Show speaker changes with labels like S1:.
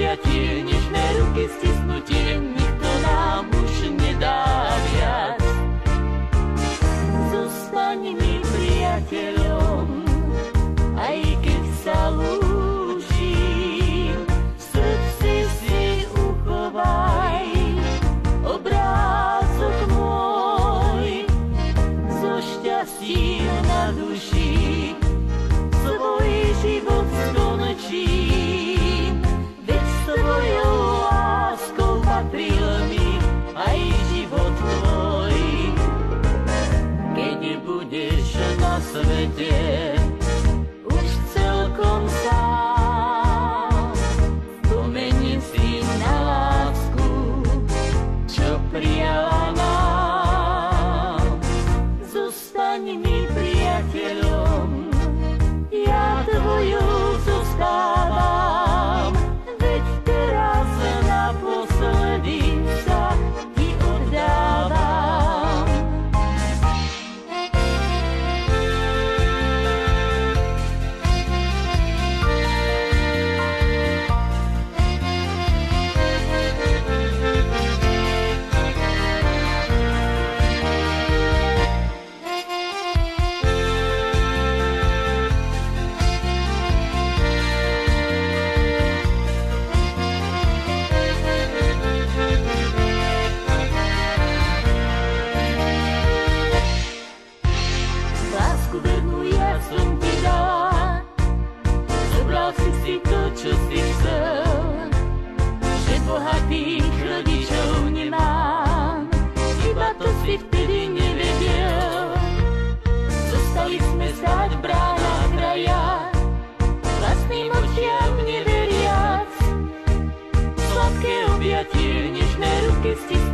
S1: objatie, nežné ruky stisnutie, nikto nám už nedá viac. Zostaň mi priateľom, aj keď sa lúčim, v srdci si uchovaj obrázok môj, so šťastím na duši svoj život skončím, veď s tvojou láskou patril mi aj život tvoj. Keď budeš na svete už celkom sám, spomeň si na lásku, čo prijala nám. Zostaň mi priateľom, ja tvojou zostávam, veď teraz naposledy sa ti oddávam. Lásku vernú ja som ti dala, zobral si to, čo si chcel, že bohatých rodičov nemám, iba to si vtedy nevedel. Zostali sme stáť v bránach raja, vlastným očiam neveriac, sladké objatie, nežné ruky stisnuté,